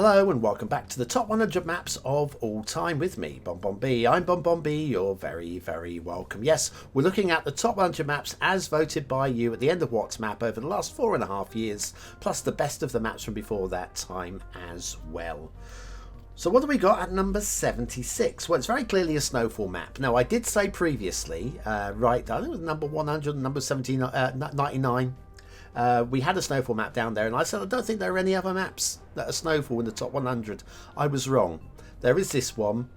Hello and welcome back to the top 100 maps of all time with me, BonBonB. I'm BonBonB, you're very, very welcome. Yes, we're looking at the top 100 maps as voted by you at the end of What's Map over the last 4.5 years, plus the best of the maps from before that time as well. So what do we got at number 76? Well, it's very clearly a snowfall map. Now, I did say previously, right, I think it was number 100 and number 99. We had a snowfall map down there, and I said I don't think there are any other maps that are snowfall in the top 100. I was wrong. There is this one.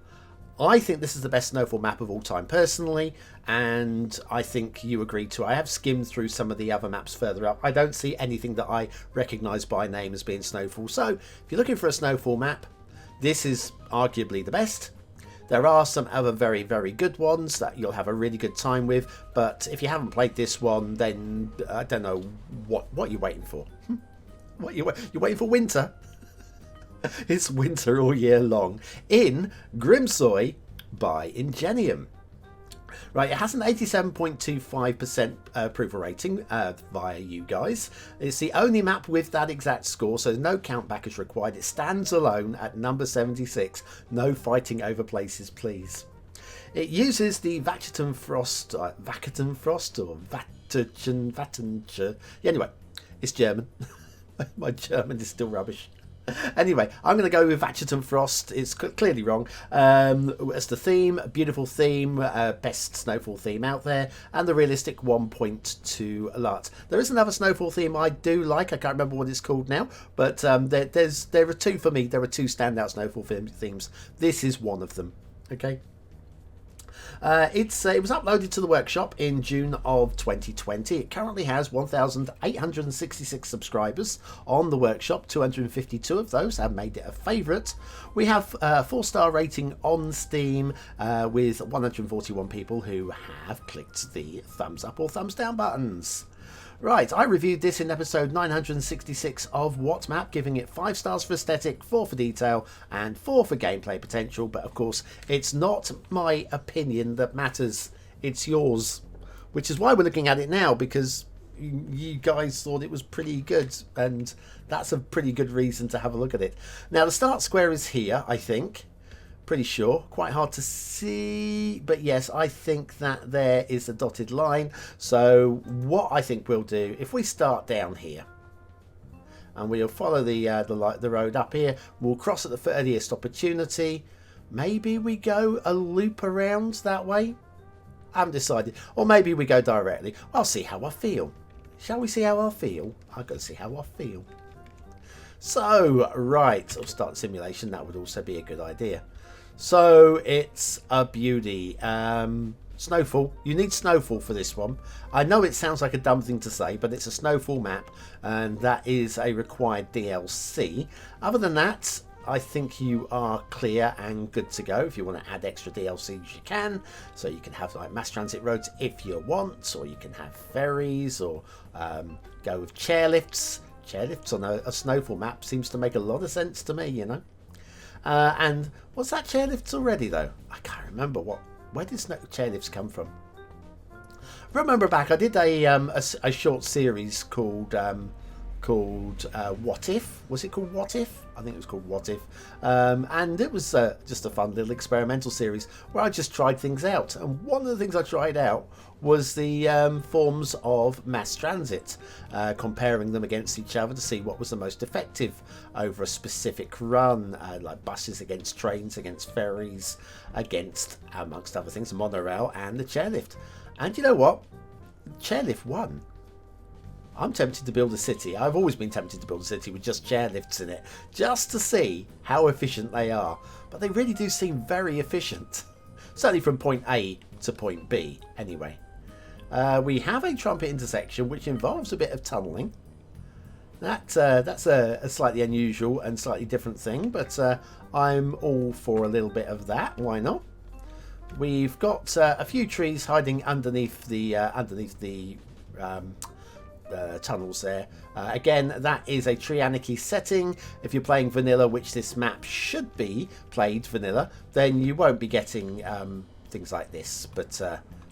I think this is the best snowfall map of all time personally, and I think you agree too. I have skimmed through some of the other maps further up. I don't see anything that I recognise by name as being snowfall. So if you're looking for a snowfall map, this is arguably the best. There are some other very, very good ones that you'll have a really good time with, but if you haven't played this one, then I don't know what you're waiting for. You're waiting for winter. It's winter all year long in Grimsøy by Ingenium. Right, it has an 87.25% approval rating via you guys. It's the only map with that exact score, so no countback is required. It stands alone at number 76. No fighting over places, please. It uses the Vacuum Frost or Vatten. Anyway, it's German. My German is still rubbish. Anyway, I'm going to go with Vacuum Frost. It's clearly wrong. As the theme, beautiful theme, best snowfall theme out there, and the realistic 1.2 LUT. There is another snowfall theme I do like. I can't remember what it's called now, but there are two for me. There are two standout snowfall themes. This is one of them. Okay. It was uploaded to the workshop in June of 2020. It currently has 1,866 subscribers on the workshop. 252 of those have made it a favourite. We have a 4-star rating on Steam with 141 people who have clicked the thumbs up or thumbs down buttons. Right, I reviewed this in episode 966 of What Map, giving it 5 stars for aesthetic, 4 for detail, and 4 for gameplay potential. But of course, it's not my opinion that matters, it's yours. Which is why we're looking at it now, because you guys thought it was pretty good, and that's a pretty good reason to have a look at it. Now, the start square is here, I think. Pretty sure. Quite hard to see, but yes, I think that there is a dotted line. So what I think we'll do, if we start down here and we'll follow the road up here, we'll cross at the earliest opportunity. Maybe we go a loop around that way. I haven't decided. Or maybe we go directly. I'll see how I feel. Shall we see how I feel? I'll go see how I feel. So, right, I'll start the simulation. That would also be a good idea. So it's a beauty. Snowfall. You need snowfall for this one. I know it sounds like a dumb thing to say, but it's a snowfall map, and that is a required DLC. Other than that, I think you are clear and good to go. If you want to add extra DLCs, you can. So you can have like mass transit roads if you want, or you can have ferries, or go with chairlifts. Chairlifts on a snowfall map seems to make a lot of sense to me, you know. And what's that chairlifts already though? I can't remember where did chairlifts come from. Remember back, I did a short series called What If? Was it called What If? I think it was called What If. And it was just a fun little experimental series where I just tried things out. And one of the things I tried out was the forms of mass transit, comparing them against each other to see what was the most effective over a specific run, like buses against trains, against ferries, against, amongst other things, the monorail and the chairlift. And you know what? Chairlift won. I'm tempted to build a city. I've always been tempted to build a city with just chairlifts in it, just to see how efficient they are. But they really do seem very efficient. Certainly from point A to point B, anyway. We have a trumpet intersection, which involves a bit of tunnelling. That's a slightly unusual and slightly different thing, but I'm all for a little bit of that. Why not? We've got a few trees hiding underneath the tunnels there. Again, that is a Tree Anarchy setting. If you're playing vanilla, which this map should be played vanilla, then you won't be getting things like this. But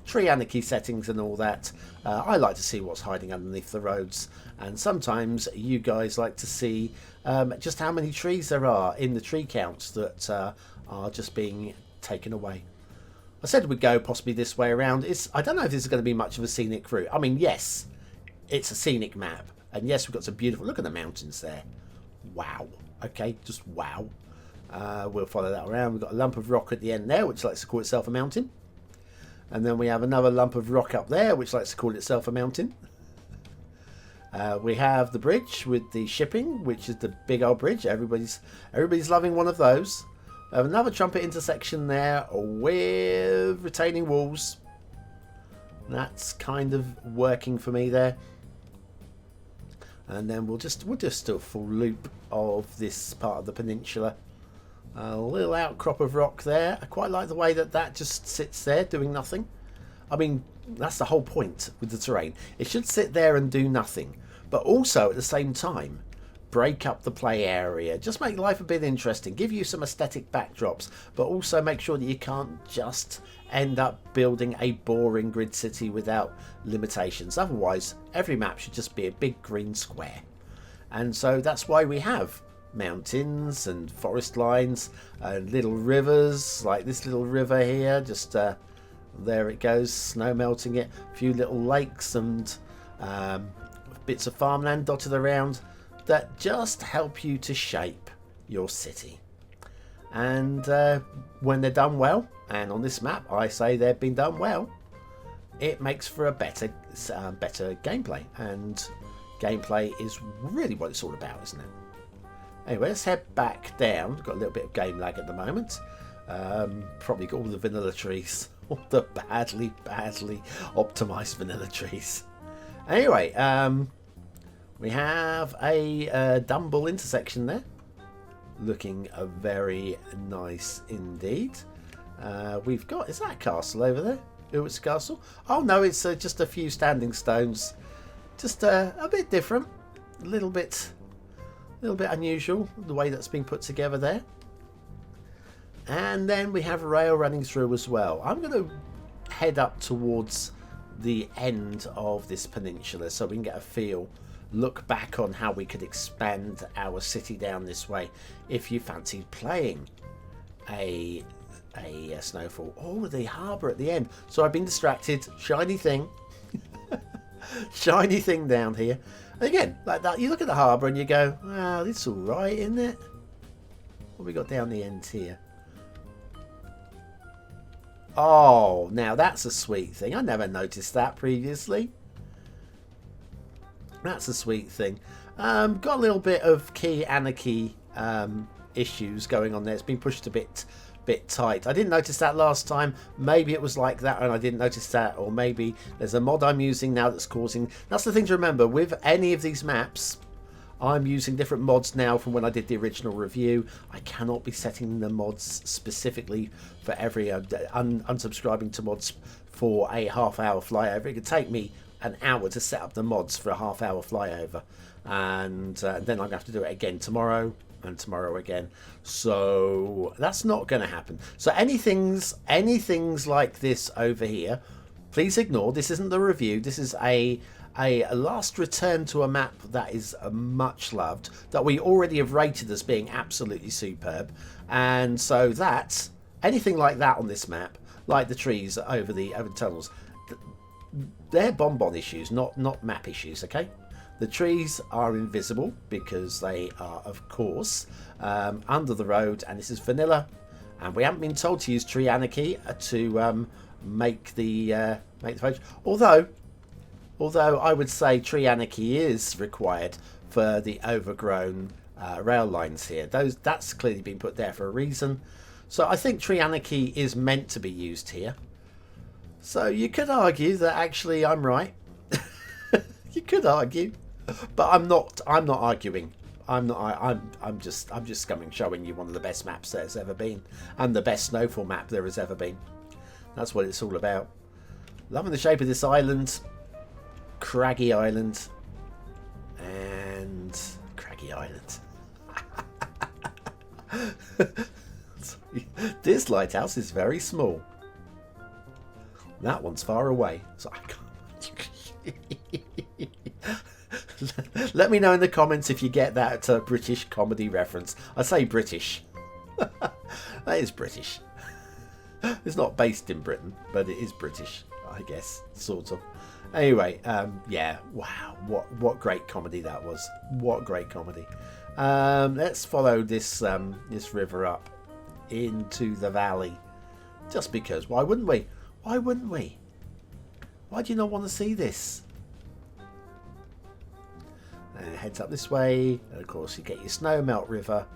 Tree Anarchy settings and all that, I like to see what's hiding underneath the roads, and sometimes you guys like to see just how many trees there are in the tree counts that are just being taken away. I said we'd go possibly this way around. I don't know if this is going to be much of a scenic route. I mean, yes, it's a scenic map. And yes, we've got some beautiful... Look at the mountains there. Wow. Okay, just wow. We'll follow that around. We've got a lump of rock at the end there, which likes to call itself a mountain. And then we have another lump of rock up there, which likes to call itself a mountain. We have the bridge with the shipping, which is the big old bridge. Everybody's loving one of those. We have another trumpet intersection there with retaining walls. That's kind of working for me there. And then we'll just do a full loop of this part of the peninsula. A little outcrop of rock there. I quite like the way that just sits there doing nothing. I mean, that's the whole point with the terrain. It should sit there and do nothing, but also at the same time break up the play area, just make life a bit interesting, give you some aesthetic backdrops, but also make sure that you can't just end up building a boring grid city without limitations. Otherwise, every map should just be a big green square. And so that's why we have mountains and forest lines and little rivers, like this little river here, just there it goes, snow melting it, a few little lakes and bits of farmland dotted around that just help you to shape your city. And when they're done well, and on this map I say they've been done well, it makes for a better gameplay, and gameplay is really what it's all about, isn't it? Anyway, let's head back down. We've got a little bit of game lag at the moment. Probably got all the vanilla trees, all the badly optimized vanilla trees. Anyway, we have a Dumble intersection there, looking very nice indeed. We've got, is that a castle over there? Oh, it's a castle. Oh no, it's just a few standing stones. Just a bit different, a little bit unusual the way that's been put together there. And then we have rail running through as well. I'm going to head up towards the end of this peninsula so we can get a feel, look back on how we could expand our city down this way if you fancied playing a snowfall. Oh, the harbour at the end. So I've been distracted. Shiny thing. Shiny thing down here. And again, like that, you look at the harbour and you go, oh, it's all right, isn't it? What have we got down the end here? Oh, now that's a sweet thing. I never noticed that previously. That's a sweet thing. Got a little bit of key anarchy issues going on there. It's been pushed a bit tight. I didn't notice that last time. Maybe it was like that and I didn't notice that, or maybe there's a mod I'm using now that's causing... That's the thing to remember with any of these maps. I'm using different mods now from when I did the original review. I cannot be setting the mods specifically for every unsubscribing to mods for a half-hour flyover. It could take me an hour to set up the mods for a half-hour flyover, and then I'm going to have to do it again tomorrow and tomorrow again. So that's not going to happen. So anything's like this over here, please ignore. This isn't the review. This is a last return to a map that is much loved, that we already have rated as being absolutely superb. And so that's anything like that on this map, like the trees over the tunnels, they're BonBon issues, not map issues. Okay, the trees are invisible because they are, of course, under the road, and this is vanilla, and we haven't been told to use tree anarchy to make the page. Although I would say tree anarchy is required for the overgrown rail lines here. That's clearly been put there for a reason. So I think tree anarchy is meant to be used here. So you could argue that actually I'm right. You could argue, but I'm not arguing. I'm just showing you one of the best maps there's ever been, and the best snowfall map there has ever been. That's what it's all about. Loving the shape of this island. Craggy Island and Craggy Island. Sorry. This lighthouse is very small. That one's far away, so I can't. Let me know in the comments if you get that British comedy reference. I say British. That is British. It's not based in Britain, but it is British, I guess, sort of. Anyway, yeah, wow, what great comedy that was. What great comedy. Let's follow this this river up into the valley. Just because, why wouldn't we? Why wouldn't we? Why do you not want to see this? And it heads up this way, and of course you get your snow melt river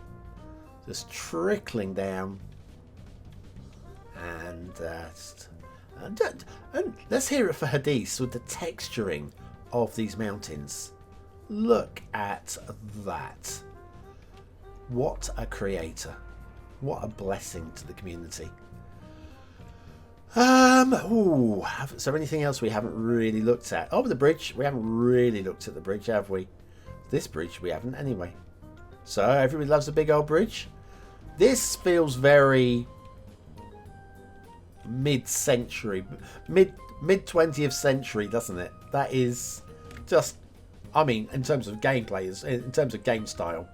just trickling down. And let's hear it for Hadith with the texturing of these mountains. Look at that. What a creator. What a blessing to the community. Is there anything else we haven't really looked at? Oh, the bridge. We haven't really looked at the bridge, have we? This bridge we haven't anyway. So everybody loves a big old bridge. This feels very mid-century, mid 20th century, doesn't it? That is just, I mean, in terms of gameplay, in terms of game style,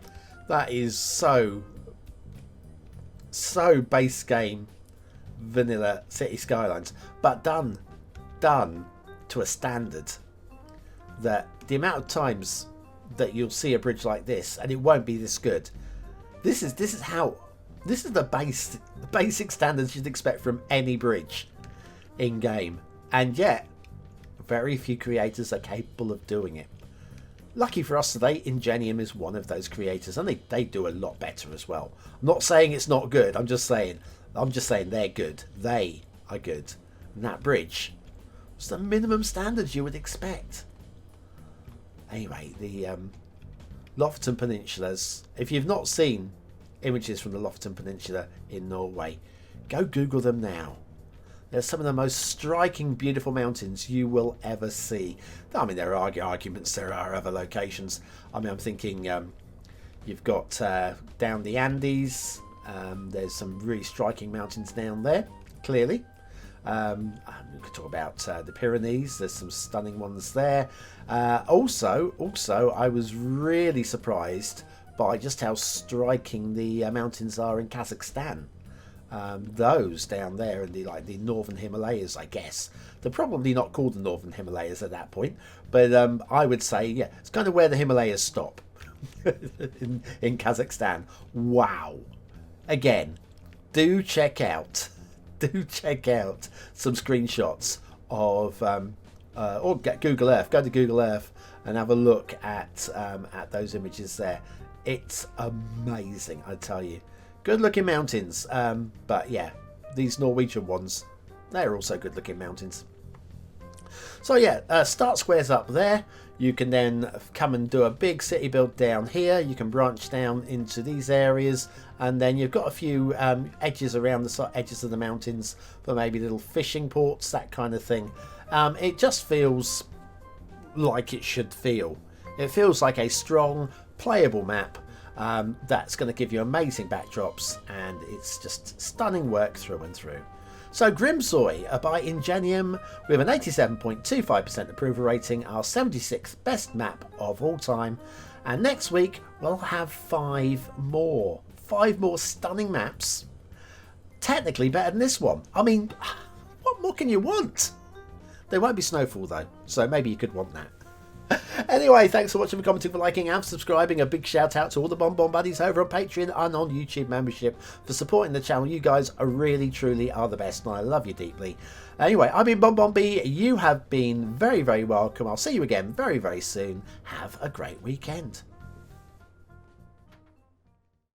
that is so base game vanilla City Skylines, but done to a standard that the amount of times that you'll see a bridge like this and it won't be this good. This is the basic standards you'd expect from any bridge in game, and yet very few creators are capable of doing it. Lucky for us today, Ingenium is one of those creators, and they do a lot better as well. I'm not saying it's not good. I'm just saying they're good. They are good. And that bridge was the minimum standards you would expect. Anyway, the Lofoten Peninsulas. If you've not seen images from the Lofoten Peninsula in Norway, go Google them now. They're some of the most striking, beautiful mountains you will ever see. I mean, there are arguments, there are other locations. I mean, I'm thinking you've got down the Andes. There's some really striking mountains down there, clearly. We could talk about the Pyrenees. There's some stunning ones there. Also, I was really surprised by just how striking the mountains are in Kazakhstan. Those down there in the northern Himalayas, I guess. They're probably not called the northern Himalayas at that point, but I would say, yeah, it's kind of where the Himalayas stop in Kazakhstan. Wow. Again, do check out some screenshots of or get Google Earth. Go to Google Earth and have a look at those images there. It's amazing, I tell you. Good looking mountains, but yeah, these Norwegian ones, they're also good looking mountains. So yeah, start squares up there. You can then come and do a big city build down here. You can branch down into these areas, and then you've got a few edges around the edges of the mountains for maybe little fishing ports, that kind of thing. It just feels like it should feel. It feels like a strong, playable map that's going to give you amazing backdrops, and it's just stunning work through and through. So Grimsøy by Ingenium with an 87.25% approval rating, our 76th best map of all time. And next week we'll have 5 more stunning maps, technically better than this one. I mean, what more can you want? There won't be snowfall though, so maybe you could want that. Anyway, thanks for watching, for commenting, for liking and subscribing. A big shout out to all the BonBon buddies over on Patreon and on YouTube membership for supporting the channel. You guys are really, truly are the best, and I love you deeply. Anyway, I've been BonBonB. You have been very, very welcome. I'll see you again very, very soon. Have a great weekend.